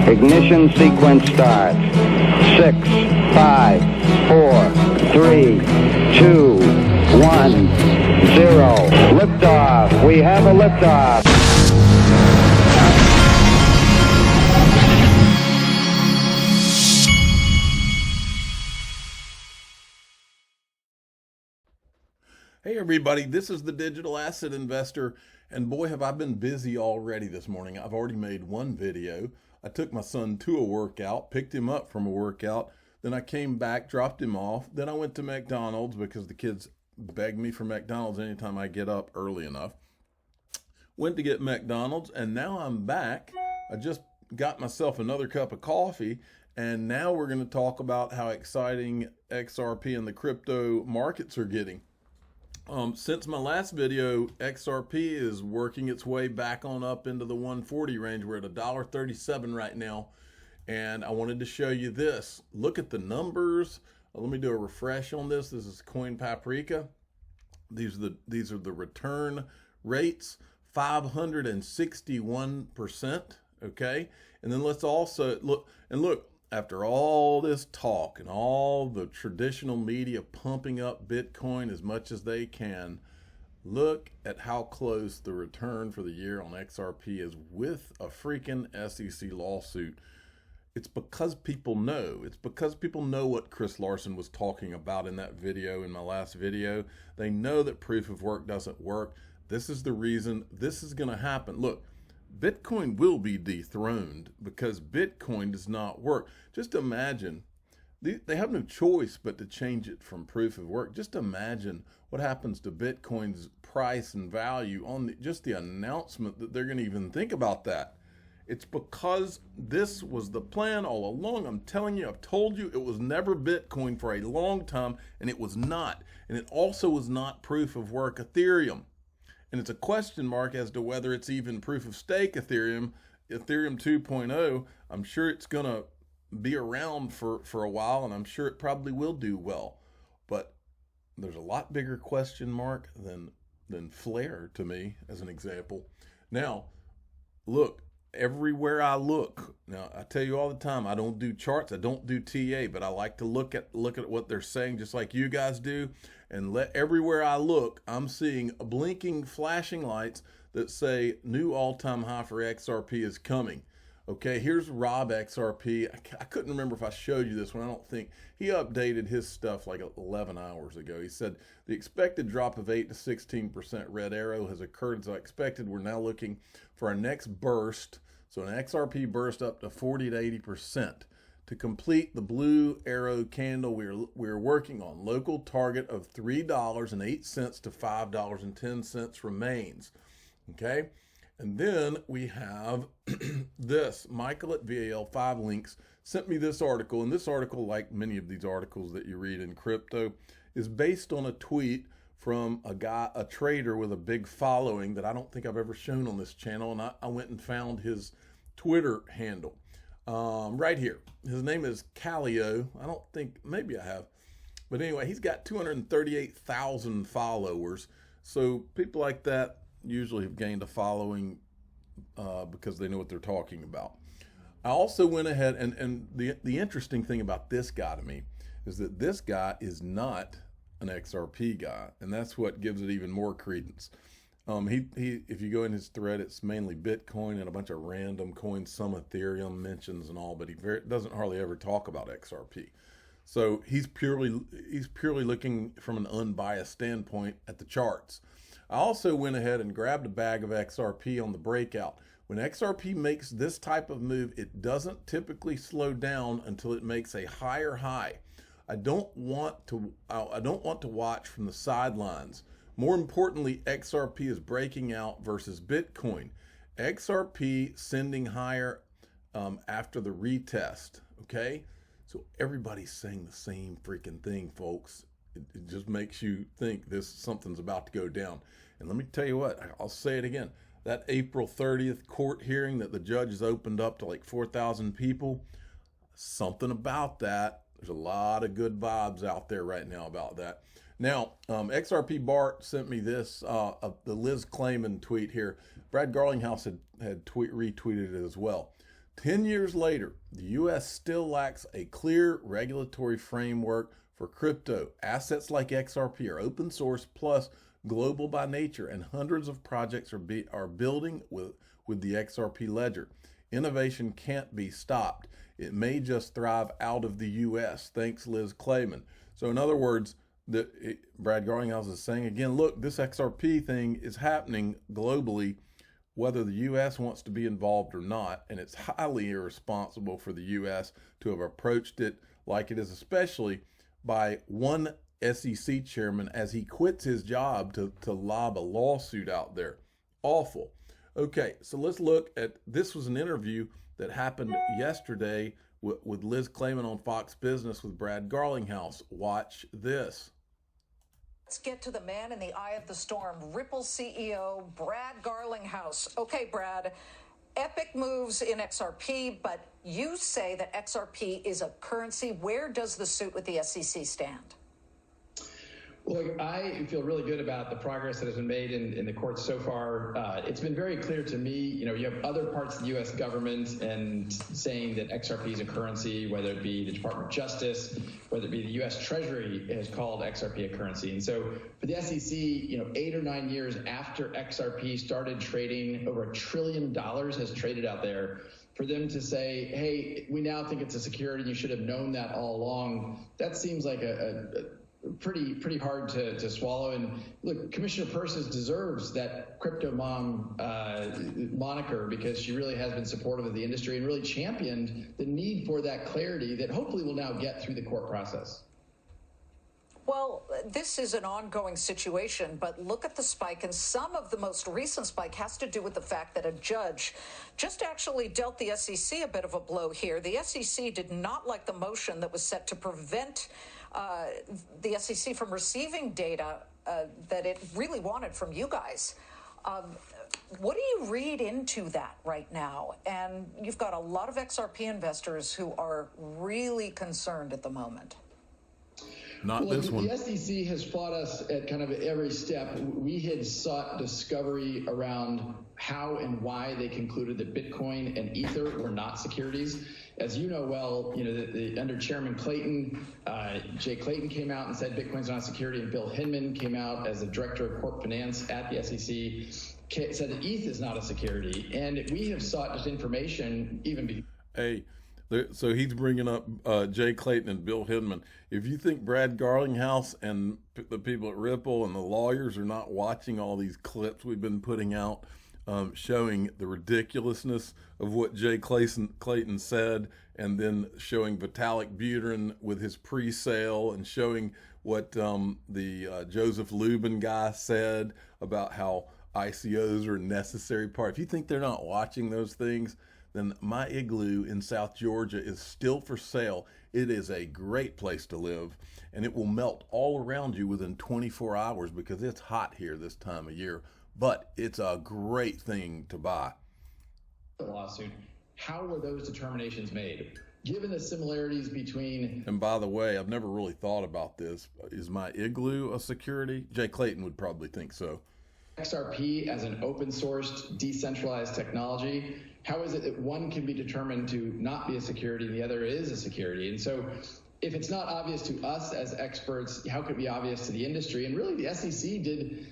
Ignition sequence starts. 6, 5, 4, 3, 2, 1, 0. Liftoff. We have a liftoff. Hey everybody, this is the Digital Asset Investor, and boy have I been busy already this morning. I've already made one video. I took my son to a workout, picked him up from a workout, then I came back, dropped him off, then I went to McDonald's because the kids beg me for McDonald's anytime I get up early enough. Went to get McDonald's, and now I'm back. I just got myself another cup of coffee, and now we're going to talk about how exciting XRP and the crypto markets are getting. Since my last video, XRP is working its way back on up into the 140 range. We're at $1.37 right now. And I wanted to show you this. Look at the numbers. Let me do a refresh on this. This is Coin Paprika. These are the return rates, 561%. Okay. And then let's also look. After all this talk and all the traditional media pumping up Bitcoin as much as they can, look at how close the return for the year on XRP is with a freaking SEC lawsuit. It's because people know. It's because people know what Chris Larson was talking about in that video, in my last video. They know that proof of work doesn't work. This is the reason this is going to happen. Look. Bitcoin will be dethroned because Bitcoin does not work. Just imagine, they have no choice but to change it from proof of work. Just imagine what happens to Bitcoin's price and value on just the announcement that they're going to even think about that. It's because this was the plan all along. I'm telling you, I've told you it was never Bitcoin for a long time, and it was not. And it also was not proof of work Ethereum. And it's a question mark as to whether it's even proof of stake Ethereum 2.0. I'm sure it's going to be around for a while, and I'm sure it probably will do well. But there's a lot bigger question mark than Flare to me, as an example. Now, look, everywhere I look, now I tell you all the time, I don't do charts, I don't do TA, but I like to look at what they're saying, just like you guys do. And everywhere I look, I'm seeing blinking, flashing lights that say new all-time high for XRP is coming. Okay, here's Rob XRP. I couldn't remember if I showed you this one. I don't think. He updated his stuff like 11 hours ago. He said the expected drop of 8 to 16% red arrow has occurred as I expected. We're now looking for our next burst. So an XRP burst up to 40 to 80%. To complete the blue arrow candle, we're working on local target of $3.08 to $5.10 remains. Okay, and then we have this. Michael at VAL5 Links sent me this article, and this article, like many of these articles that you read in crypto, is based on a tweet from a trader with a big following that I don't think I've ever shown on this channel, and I went and found his Twitter handle. Right here. His name is Calio. I don't think, maybe I have. But anyway, he's got 238,000 followers. So people like that usually have gained a following because they know what they're talking about. I also went ahead and the interesting thing about this guy to me is that this guy is not an XRP guy. And that's what gives it even more credence. If you go in his thread, it's mainly Bitcoin and a bunch of random coins, some Ethereum mentions and all, but he doesn't hardly ever talk about XRP. So he's purely looking from an unbiased standpoint at the charts. I also went ahead and grabbed a bag of XRP on the breakout. When XRP makes this type of move, it doesn't typically slow down until it makes a higher high. I don't want to watch from the sidelines. More importantly, XRP is breaking out versus Bitcoin. XRP sending higher after the retest, okay? So everybody's saying the same freaking thing, folks. It just makes you think something's about to go down. And let me tell you what, I'll say it again. That April 30th court hearing that the judge has opened up to like 4,000 people, something about that. There's a lot of good vibes out there right now about that. Now, XRP Bart sent me this, the Liz Clayman tweet here. Brad Garlinghouse had retweeted it as well. 10 years later, the U.S. still lacks a clear regulatory framework for crypto. Assets like XRP are open source plus global by nature, and hundreds of projects are building with the XRP ledger. Innovation can't be stopped. It may just thrive out of the U.S. Thanks, Liz Clayman. So in other words, Brad Garlinghouse is saying again, look, this XRP thing is happening globally, whether the U.S. wants to be involved or not, and it's highly irresponsible for the U.S. to have approached it like it is, especially by one SEC chairman as he quits his job to lob a lawsuit out there. Awful. Okay, so let's look at, this was an interview that happened yesterday with Liz Clayman on Fox Business with Brad Garlinghouse. Watch this. Let's get to the man in the eye of the storm, Ripple CEO Brad Garlinghouse. Okay, Brad, epic moves in XRP, but you say that XRP is a currency. Where does the suit with the SEC stand? Well, look, I feel really good about the progress that has been made in the courts so far. It's been very clear to me, you have other parts of the U.S. government and saying that XRP is a currency, whether it be the Department of Justice, whether it be the U.S. Treasury has called XRP a currency. And so for the SEC, 8 or 9 years after XRP started trading, over $1 trillion has traded out there. For them to say, hey, we now think it's a security, you should have known that all along, that seems like a pretty hard to swallow. And look, Commissioner Persis deserves that crypto mom moniker, because she really has been supportive of the industry and really championed the need for that clarity that hopefully will now get through the court process. Well, this is an ongoing situation, but look at the spike, and some of the most recent spike has to do with the fact that a judge just actually dealt the SEC a bit of a blow here. The SEC did not like the motion that was set to prevent the SEC from receiving data that it really wanted from you guys. What do you read into that right now? And you've got a lot of XRP investors who are really concerned at the moment. Not this one. The SEC has fought us at kind of every step. We had sought discovery around how and why they concluded that Bitcoin and Ether were not securities. As you know well, under Chairman Clayton, Jay Clayton came out and said Bitcoin's not a security, and Bill Hinman came out as the director of corp finance at the SEC, said that ETH is not a security. And we have sought this information even before. Hey. So he's bringing up Jay Clayton and Bill Hinman. If you think Brad Garlinghouse and the people at Ripple and the lawyers are not watching all these clips we've been putting out showing the ridiculousness of what Jay Clayton said, and then showing Vitalik Buterin with his pre-sale, and showing what the Joseph Lubin guy said about how ICOs are a necessary part. If you think they're not watching those things, then my igloo in South Georgia is still for sale. It is a great place to live, and it will melt all around you within 24 hours because it's hot here this time of year, but it's a great thing to buy. The lawsuit, how were those determinations made? Given the similarities between... And by the way, I've never really thought about this. Is my igloo a security? Jay Clayton would probably think so. XRP as an open sourced, decentralized technology, how is it that one can be determined to not be a security and the other is a security? And so if it's not obvious to us as experts, how could it be obvious to the industry? And really the SEC did,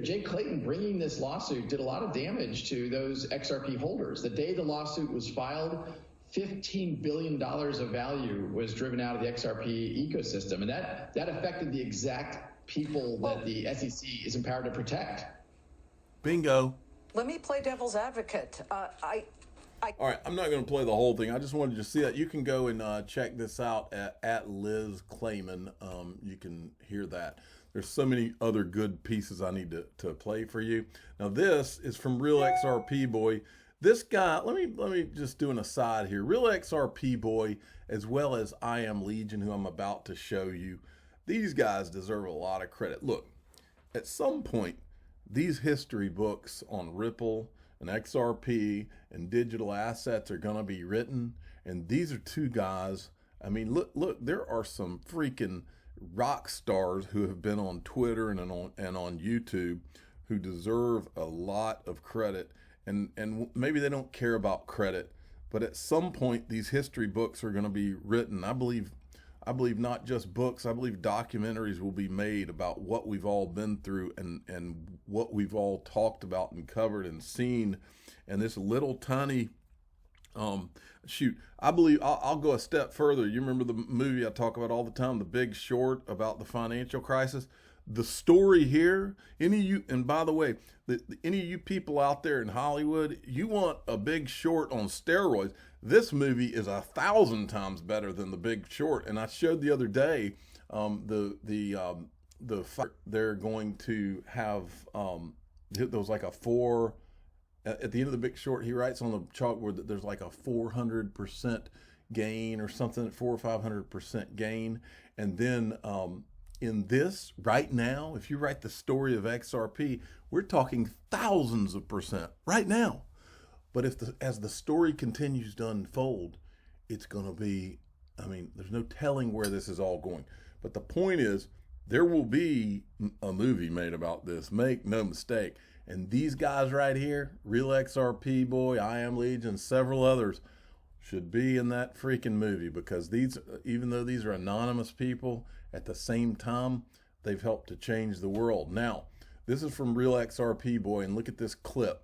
Jay Clayton bringing this lawsuit did a lot of damage to those XRP holders. The day the lawsuit was filed, $15 billion of value was driven out of the XRP ecosystem. And that affected the exact people that the SEC is empowered to protect. Bingo. Let me play devil's advocate. All right, I'm not going to play the whole thing. I just wanted you to see that. You can go and check this out at Liz Clayman. You can hear that. There's so many other good pieces I need to play for you. Now, this is from Real XRP Boy. This guy, let me just do an aside here. Real XRP Boy, as well as I Am Legion, who I'm about to show you, these guys deserve a lot of credit. Look, at some point, these history books on Ripple and XRP and digital assets are going to be written. And these are two guys. I mean, look, there are some freaking rock stars who have been on Twitter and on YouTube who deserve a lot of credit. And maybe they don't care about credit But at some point, these history books are going to be written. I believe not just books, I believe documentaries will be made about what we've all been through and what we've all talked about and covered and seen. And this little tiny, I believe I'll go a step further. You remember the movie I talk about all the time, The Big Short, about the financial crisis? The story here, any of you, and by the way, any of you people out there in Hollywood, you want a Big Short on steroids, this movie is 1,000 times better than The Big Short. And I showed the other day they're going to have, there was like a 4, at the end of The Big Short, he writes on the chalkboard that there's like a 400% gain or something, 400 or 500% gain. And then in this right now, if you write the story of XRP, we're talking thousands of percent right now. But as the story continues to unfold, it's going to be, I mean, there's no telling where this is all going. But the point is, there will be a movie made about this. Make no mistake. And these guys right here, Real XRP Boy, I Am Legion, several others, should be in that freaking movie, because these, even though these are anonymous people, at the same time, they've helped to change the world. Now, this is from Real XRP Boy, and look at this clip.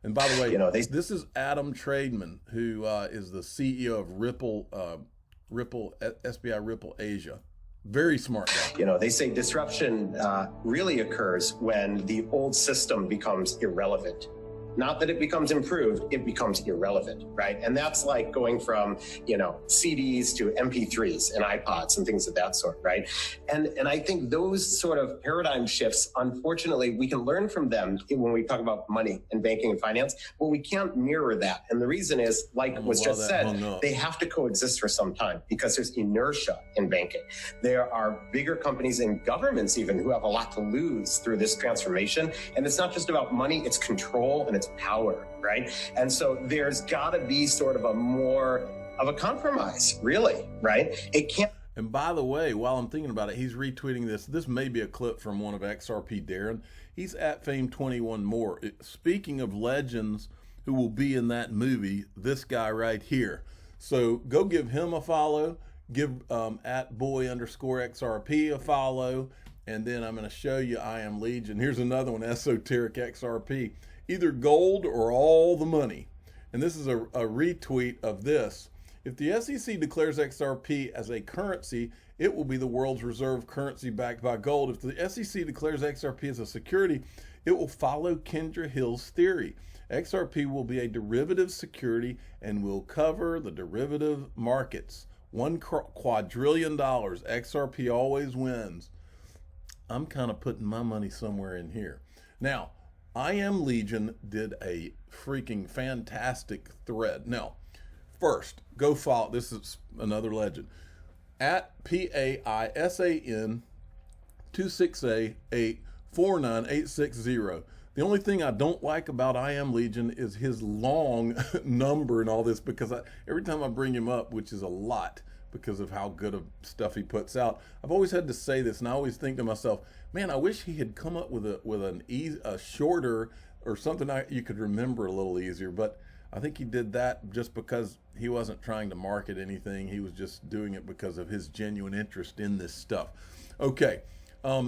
And by the way, this is Adam Trademan, who is the CEO of Ripple, SBI Ripple Asia. Very smart guy. They say disruption really occurs when the old system becomes irrelevant. Not that it becomes improved, it becomes irrelevant, right? And that's like going from, CDs to MP3s and iPods and things of that sort, right? And I think those sort of paradigm shifts, unfortunately, we can learn from them when we talk about money and banking and finance, but we can't mirror that. And the reason is, like was just said, they have to coexist for some time because there's inertia in banking. There are bigger companies and governments even who have a lot to lose through this transformation. And it's not just about money, it's control and it's power, right? And so there's got to be sort of a more of a compromise, really, right? It can't. And by the way, while I'm thinking about it, he's retweeting this. This may be a clip from one of XRP Darren. He's at Fame21 More. Speaking of legends who will be in that movie, this guy right here. So go give him a follow. Give at boy_XRP a follow. And then I'm going to show you I Am Legion. Here's another one, Esoteric XRP. Either gold or all the money. And this is a retweet of this. If the SEC declares XRP as a currency, it will be the world's reserve currency backed by gold. If the SEC declares XRP as a security, it will follow Kendra Hill's theory. XRP will be a derivative security and will cover the derivative markets. $1 quadrillion. XRP always wins. I'm kind of putting my money somewhere in here. Now, I Am Legion did a freaking fantastic thread. Now, first, go follow. This is another legend. At PAISAN 268849860. The only thing I don't like about I Am Legion is his long number and all this, because every time I bring him up, which is a lot because of how good of stuff he puts out, I've always had to say this, and I always think to myself, man, I wish he had come up with a shorter or something you could remember a little easier. But I think he did that just because he wasn't trying to market anything. He was just doing it because of his genuine interest in this stuff. Okay,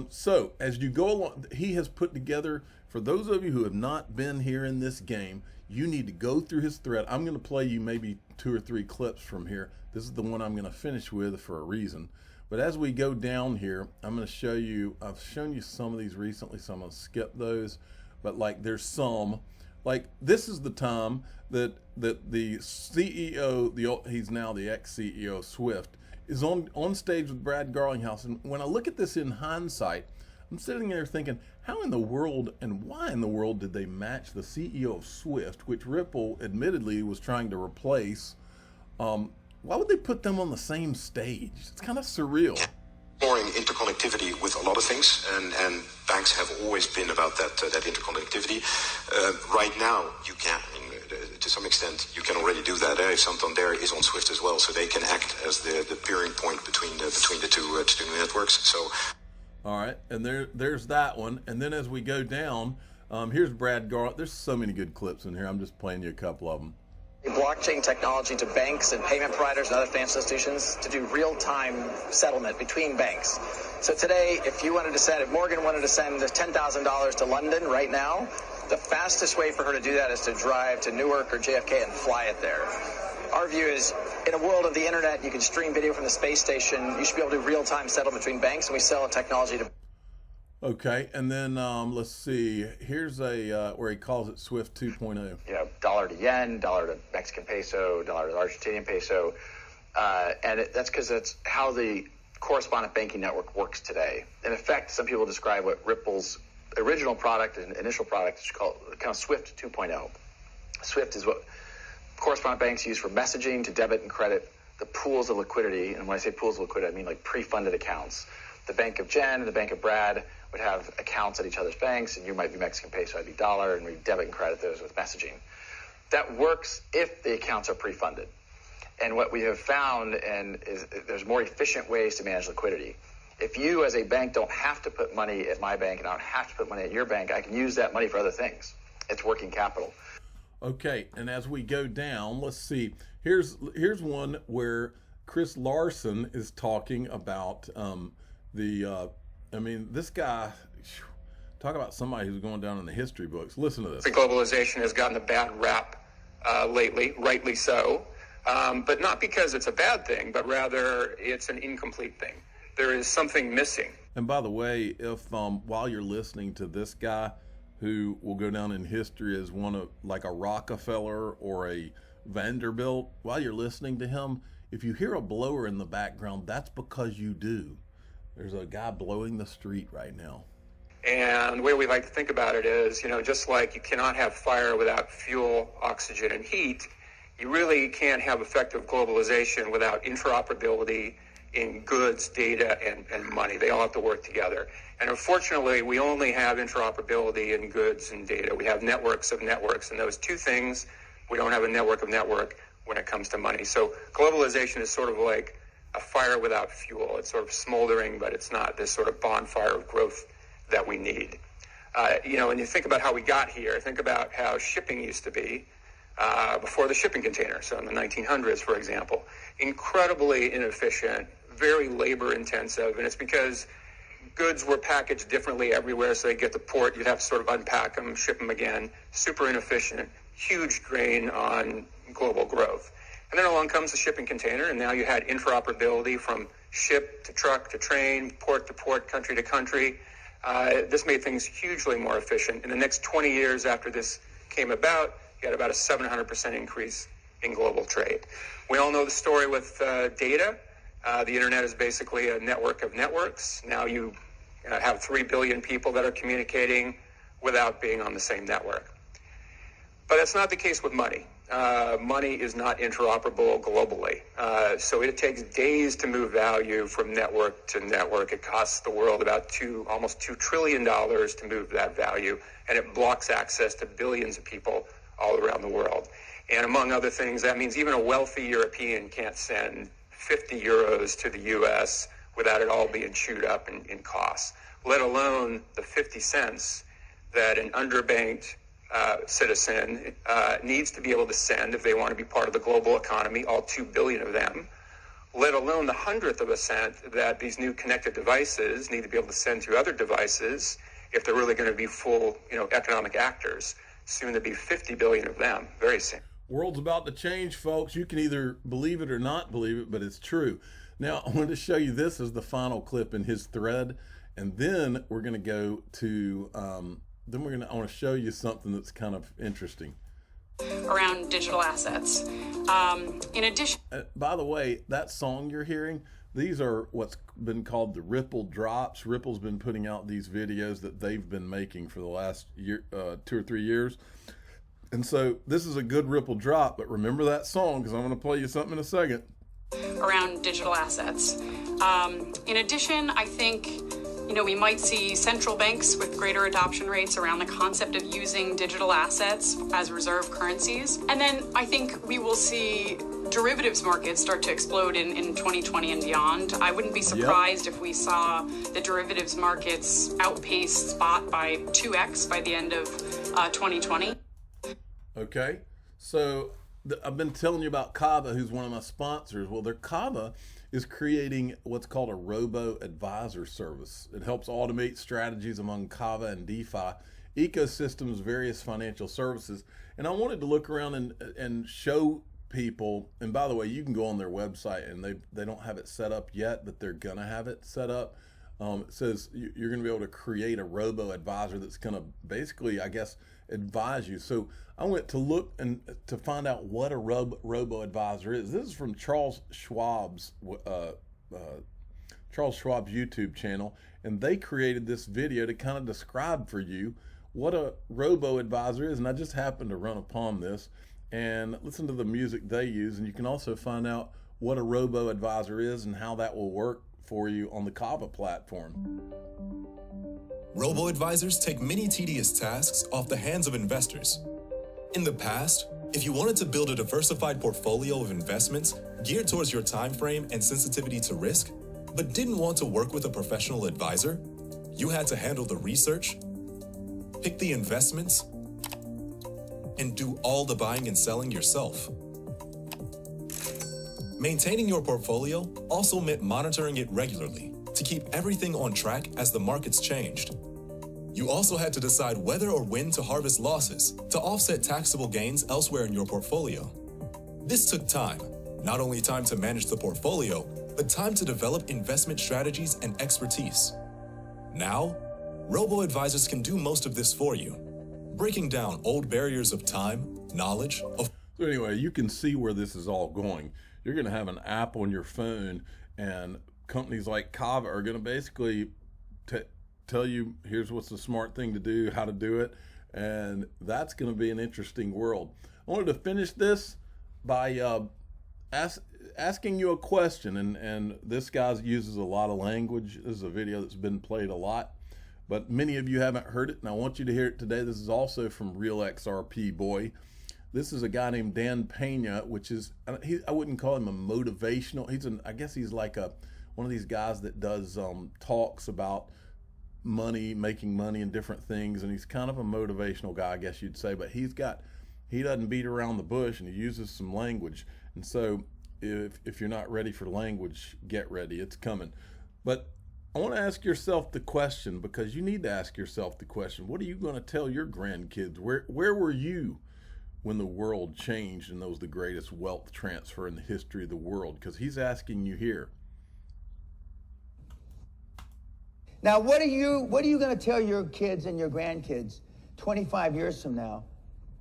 so as you go along, he has put together, for those of you who have not been here in this game, you need to go through his thread. I'm going to play you maybe 2 or 3 clips from here. This is the one I'm going to finish with for a reason. But as we go down here, I'm going to show you, I've shown you some of these recently, so I'm going to skip those. But like there's some, like this is the time that the CEO, he's now the ex-CEO of Swift, is on stage with Brad Garlinghouse. And when I look at this in hindsight, I'm sitting there thinking, how in the world and why in the world did they match the CEO of Swift, which Ripple admittedly was trying to replace? Why would they put them on the same stage? It's kind of surreal. Exploring interconnectivity with a lot of things, and banks have always been about that interconnectivity. Right now, you can, to some extent, you can already do that. Santander is on Swift as well, so they can act as the peering point between the two networks. So, all right, and there's that one. And then as we go down, here's Brad Garlinghouse. There's so many good clips in here. I'm just playing you a couple of them. blockchain technology to banks and payment providers and other financial institutions to do real-time settlement between banks. So today, if Morgan wanted to send $10,000 to London right now, the fastest way for her to do that is to drive to Newark or JFK and fly it there. Our view is, in a world of the internet, you can stream video from the space station. You should be able to do real-time settlement between banks, and we sell a technology to... Okay, and then let's see. Here's where he calls it SWIFT 2.0. Dollar to yen, dollar to Mexican peso, dollar to Argentinian peso, that's because that's how the correspondent banking network works today. In effect, some people describe what Ripple's original product and initial product is called kind of SWIFT 2.0. SWIFT is what correspondent banks use for messaging to debit and credit the pools of liquidity. And when I say pools of liquidity, I mean like pre-funded accounts. The Bank of Jen and the Bank of Brad would have accounts at each other's banks, and you might be Mexican peso, I'd be dollar, and we debit and credit those with messaging. That works if the accounts are pre-funded. And what we have found is there's more efficient ways to manage liquidity. If you as a bank don't have to put money at my bank and I don't have to put money at your bank, I can use that money for other things. It's working capital. Okay, and as we go down, let's see. Here's one where Chris Larson is talking about this guy, talk about somebody who's going down in the history books. Listen to this. The globalization has gotten a bad rap lately, rightly so, but not because it's a bad thing, but rather it's an incomplete thing. There is something missing. And by the way, if while you're listening to this guy, who will go down in history as one of like a Rockefeller or a Vanderbilt, while you're listening to him, if you hear a blower in the background, that's because you do. There's a guy blowing the street right now. And the way we like to think about it is, just like you cannot have fire without fuel, oxygen, and heat, you really can't have effective globalization without interoperability in goods, data, and money. They all have to work together. And unfortunately, we only have interoperability in goods and data. We have networks of networks, and those two things, we don't have a network of network when it comes to money. So globalization is sort of like a fire without fuel. It's sort of smoldering, but it's not this sort of bonfire of growth that we need. When you think about how we got here, think about how shipping used to be before the shipping container. So in the 1900s, for example, incredibly inefficient, very labor intensive, and it's because goods were packaged differently everywhere. So they get to port, you'd have to sort of unpack them, ship them again, super inefficient, huge drain on global growth. And then along comes the shipping container, and now you had interoperability from ship to truck to train, port to port, country to country. This made things hugely more efficient. In the next 20 years after this came about, you had about a 700% increase in global trade. We all know the story with data. The internet is basically a network of networks. Now you have 3 billion people that are communicating without being on the same network. But that's not the case with money. Money is not interoperable globally. So it takes days to move value from network to network. It costs the world about almost $2 trillion to move that value, and it blocks access to billions of people all around the world. And among other things, that means even a wealthy European can't send 50 euros to the U.S. without it all being chewed up in costs, let alone the 50 cents that an underbanked citizen needs to be able to send if they want to be part of the global economy, all 2 billion of them, let alone the 100th of a cent that these new connected devices need to be able to send to other devices if they're really going to be full, economic actors, soon to be 50 billion of them, very soon. World's about to change, folks. You can either believe it or not believe it, but it's true. Now, I wanted to show you this as the final clip in his thread, and then we're going to go to, I want to show you something that's kind of interesting. Around digital assets. In addition... by the way, that song you're hearing, these are what's been called the Ripple drops. Ripple's been putting out these videos that they've been making for the last year, 2 or 3 years. And so this is a good Ripple drop, but remember that song because I'm going to play you something in a second. Around digital assets. In addition, I think, we might see central banks with greater adoption rates around the concept of using digital assets as reserve currencies. And then I think we will see derivatives markets start to explode in 2020 and beyond. I wouldn't be surprised if we saw the derivatives markets outpace spot by 2x by the end of 2020. Okay, so I've been telling you about Kava, who's one of my sponsors. Well, their Kava is creating what's called a robo-advisor service. It helps automate strategies among Kava and DeFi ecosystems, various financial services. And I wanted to look around and show people, and by the way, you can go on their website, and they don't have it set up yet, but they're going to have it set up. It says you're going to be able to create a robo-advisor that's going to basically, I guess, advise you. So I went to look and to find out what a robo-advisor is. This is from Charles Schwab's YouTube channel, and they created this video to kind of describe for you what a robo-advisor is. And I just happened to run upon this and listen to the music they use, and you can also find out what a robo-advisor is and how that will work for you on the Kava platform. Robo-advisors take many tedious tasks off the hands of investors. In the past, if you wanted to build a diversified portfolio of investments geared towards your time frame and sensitivity to risk, but didn't want to work with a professional advisor, you had to handle the research, pick the investments, and do all the buying and selling yourself. Maintaining your portfolio also meant monitoring it regularly to keep everything on track as the markets changed. You also had to decide whether or when to harvest losses to offset taxable gains elsewhere in your portfolio. This took time, not only time to manage the portfolio, but time to develop investment strategies and expertise. Now, robo-advisors can do most of this for you, breaking down old barriers of time, knowledge, of... So anyway, you can see where this is all going. You're going to have an app on your phone, and companies like Kava are going to basically tell you, here's what's the smart thing to do, how to do it, and that's going to be an interesting world. I wanted to finish this by asking you a question, and this guy uses a lot of language. This is a video that's been played a lot, but many of you haven't heard it, and I want you to hear it today. This is also from Real XRP Boy. This is a guy named Dan Pena, which is, I wouldn't call him a motivational. I guess he's like one of these guys that does talks about money, making money and different things. And he's kind of a motivational guy, I guess you'd say, but he doesn't beat around the bush, and he uses some language. And so if you're not ready for language, get ready, it's coming. But I want to ask yourself the question, because you need to ask yourself the question, what are you going to tell your grandkids? Where were you when the world changed and that was the greatest wealth transfer in the history of the world? Because he's asking you here. Now, what are you going to tell your kids and your grandkids 25 years from now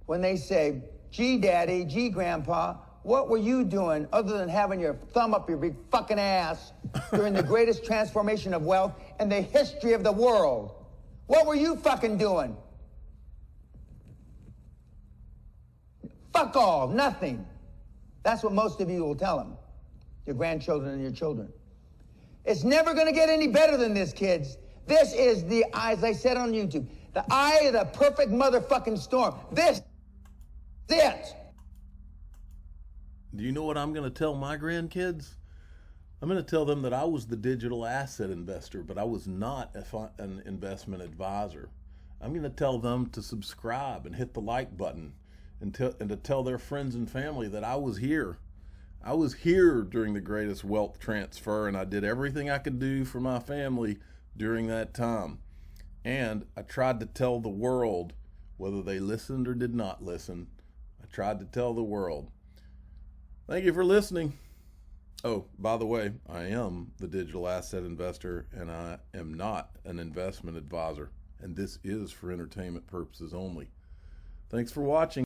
when they say, gee, Daddy, gee, Grandpa, what were you doing other than having your thumb up your big fucking ass during the greatest transformation of wealth in the history of the world? What were you fucking doing? Fuck all, nothing. That's what most of you will tell them, your grandchildren and your children. It's never going to get any better than this, kids. This is the, as I said on YouTube, the eye of the perfect motherfucking storm. This is it. Do you know what I'm going to tell my grandkids? I'm going to tell them that I was the digital asset investor, but I was not an investment advisor. I'm going to tell them to subscribe and hit the like button, and to tell their friends and family that I was here. I was here during the greatest wealth transfer, and I did everything I could do for my family during that time. And I tried to tell the world, whether they listened or did not listen, I tried to tell the world. Thank you for listening. Oh, by the way, I am the digital asset investor, and I am not an investment advisor. And this is for entertainment purposes only. Thanks for watching.